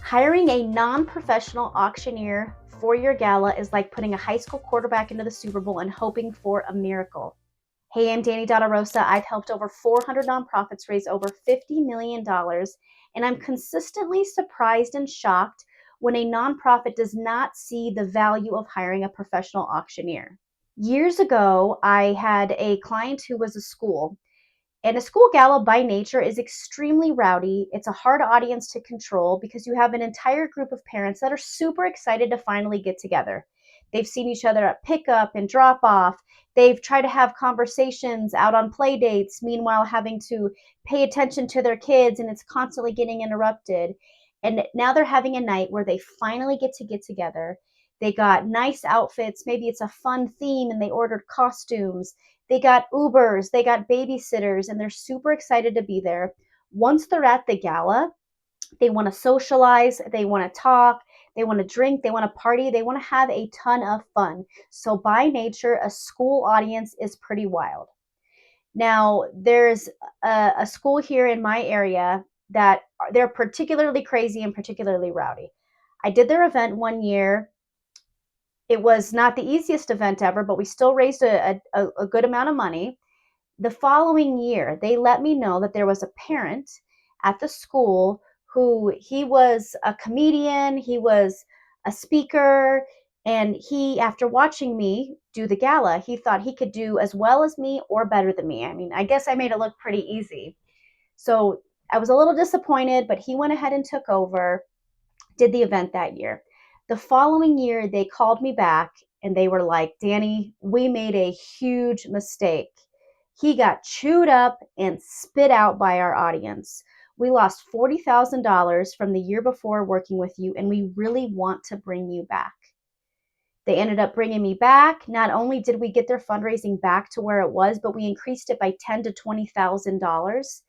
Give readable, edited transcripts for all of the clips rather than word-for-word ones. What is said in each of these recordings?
Hiring a non-professional auctioneer for your gala is like putting a high school quarterback into the Super Bowl and hoping for a miracle. Hey, I'm Danny Donna Rosa. I've helped over 400 nonprofits raise over $50 million, and I'm consistently surprised and shocked when a nonprofit does not see the value of hiring a professional auctioneer. Years ago, I had a client who was a school, and a school gala by nature is extremely rowdy. It's a hard audience to control because you have an entire group of parents that are super excited to finally get together. They've seen each other at pickup and drop off. They've tried to have conversations out on play dates, meanwhile having to pay attention to their kids, and it's constantly getting interrupted. And now they're having a night where they finally get together. They got nice outfits. Maybe it's a fun theme and they ordered costumes. They got Ubers, they got babysitters, and they're super excited to be there. Once they're at the gala, they want to socialize, they want to talk, they want to drink, they want to party, they want to have a ton of fun. So, by nature, a school audience is pretty wild. Now, there's a school here in my area that they're particularly crazy and particularly rowdy. I did their event one year. It was not the easiest event ever, but we still raised a good amount of money. The following year, they let me know that there was a parent at the school who he was a comedian, he was a speaker, and he, after watching me do the gala, he thought he could do as well as me or better than me. I mean, I guess I made it look pretty easy. So I was a little disappointed, but he went ahead and took over, did the event that year. The following year, they called me back and they were like, Danny, we made a huge mistake. He got chewed up and spit out by our audience. We lost $40,000 from the year before working with you, and we really want to bring you back. They ended up bringing me back. Not only did we get their fundraising back to where it was, but we increased it by $10,000 to $20,000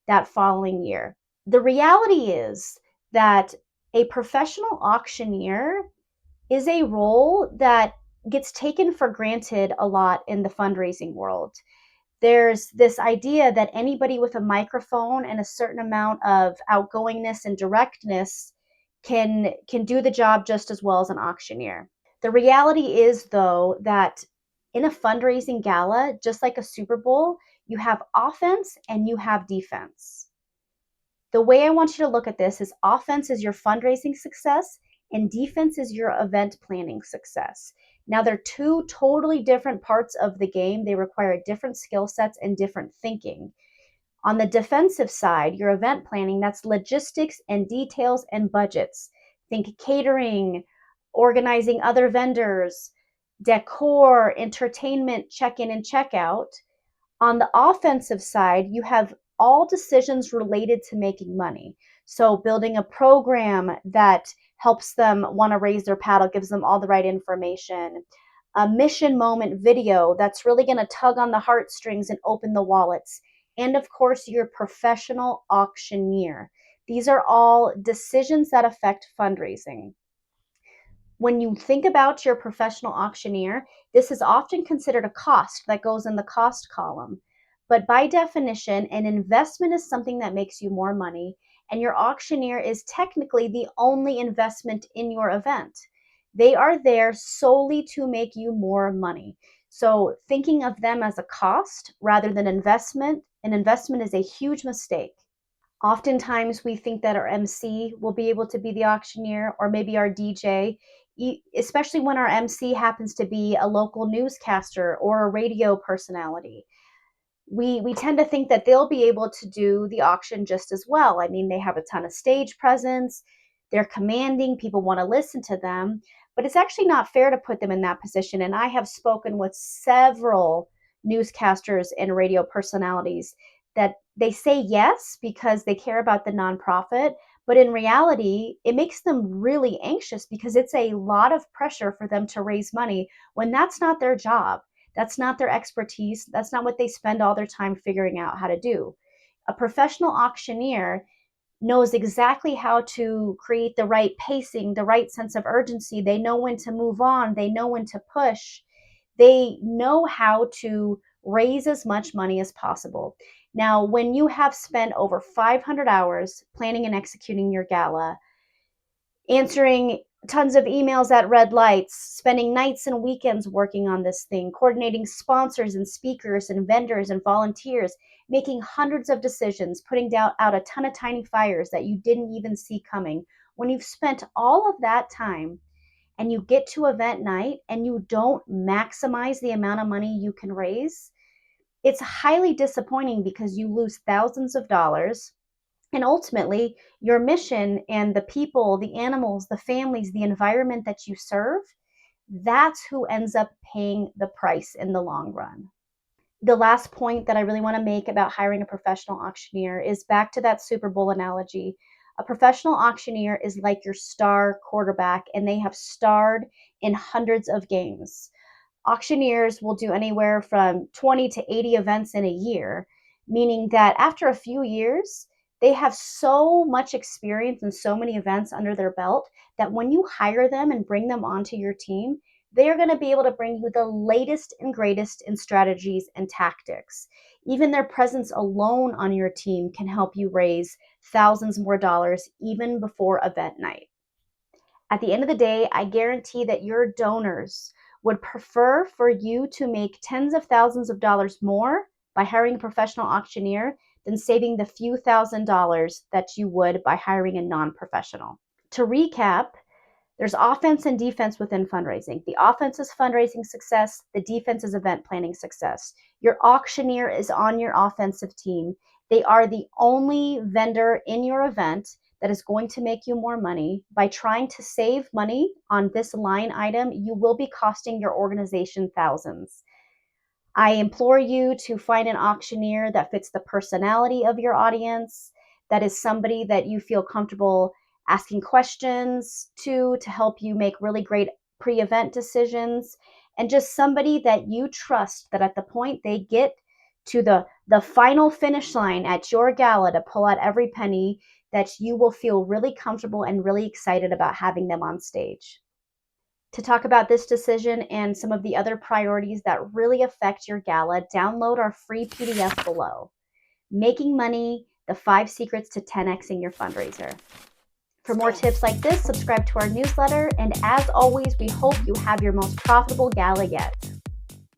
that following year. The reality is that a professional auctioneer is a role that gets taken for granted a lot in the fundraising world. There's this idea that anybody with a microphone and a certain amount of outgoingness and directness can do the job just as well as an auctioneer. The reality is, though, that in a fundraising gala, just like a Super Bowl, you have offense and you have defense. The way I want you to look at this is offense is your fundraising success and defense is your event planning success. Now, they're two totally different parts of the game. They require different skill sets and different thinking. On the defensive side, your event planning, that's logistics and details and budgets. Think catering, organizing other vendors, decor, entertainment, check-in and check-out. On the offensive side, you have all decisions related to making money. So building a program that helps them want to raise their paddle, gives them all the right information. A mission moment video that's really going to tug on the heartstrings and open the wallets. And of course, your professional auctioneer. These are all decisions that affect fundraising. When you think about your professional auctioneer, this is often considered a cost that goes in the cost column. But by definition, an investment is something that makes you more money, and your auctioneer is technically the only investment in your event. They are there solely to make you more money. So thinking of them as a cost rather than an investment is a huge mistake. Oftentimes we think that our MC will be able to be the auctioneer or maybe our DJ, especially when our MC happens to be a local newscaster or a radio personality. We tend to think that they'll be able to do the auction just as well. I mean, they have a ton of stage presence, they're commanding, people want to listen to them, but it's actually not fair to put them in that position. And I have spoken with several newscasters and radio personalities that they say yes because they care about the nonprofit, but in reality, it makes them really anxious because it's a lot of pressure for them to raise money when that's not their job. That's not their expertise. That's not what they spend all their time figuring out how to do. A professional auctioneer knows exactly how to create the right pacing, the right sense of urgency. They know when to move on. They know when to push. They know how to raise as much money as possible. Now, when you have spent over 500 hours planning and executing your gala, answering tons of emails at red lights, spending nights and weekends working on this thing, coordinating sponsors and speakers and vendors and volunteers, making hundreds of decisions, putting out a ton of tiny fires that you didn't even see coming. When you've spent all of that time and you get to event night and you don't maximize the amount of money you can raise, it's highly disappointing because you lose thousands of dollars. And ultimately, your mission and the people, the animals, the families, the environment that you serve, that's who ends up paying the price in the long run. The last point that I really want to make about hiring a professional auctioneer is back to that Super Bowl analogy. A professional auctioneer is like your star quarterback, and they have starred in hundreds of games. Auctioneers will do anywhere from 20 to 80 events in a year, meaning that after a few years, they have so much experience and so many events under their belt that when you hire them and bring them onto your team, they are going to be able to bring you the latest and greatest in strategies and tactics. Even their presence alone on your team can help you raise thousands more dollars even before event night. At the end of the day, I guarantee that your donors would prefer for you to make tens of thousands of dollars more by hiring a professional auctioneer than saving the few $1,000s that you would by hiring a non-professional. To recap, there's offense and defense within fundraising. The offense is fundraising success, the defense is event planning success. Your auctioneer is on your offensive team. They are the only vendor in your event that is going to make you more money. By trying to save money on this line item, you will be costing your organization thousands. I implore you to find an auctioneer that fits the personality of your audience, that is somebody that you feel comfortable asking questions to help you make really great pre-event decisions, and just somebody that you trust that at the point they get to the final finish line at your gala to pull out every penny, that you will feel really comfortable and really excited about having them on stage. To talk about this decision and some of the other priorities that really affect your gala, download our free PDF below. Making Money, the 5 Secrets to 10xing Your Fundraiser. For more tips like this, subscribe to our newsletter, and as always, we hope you have your most profitable gala yet.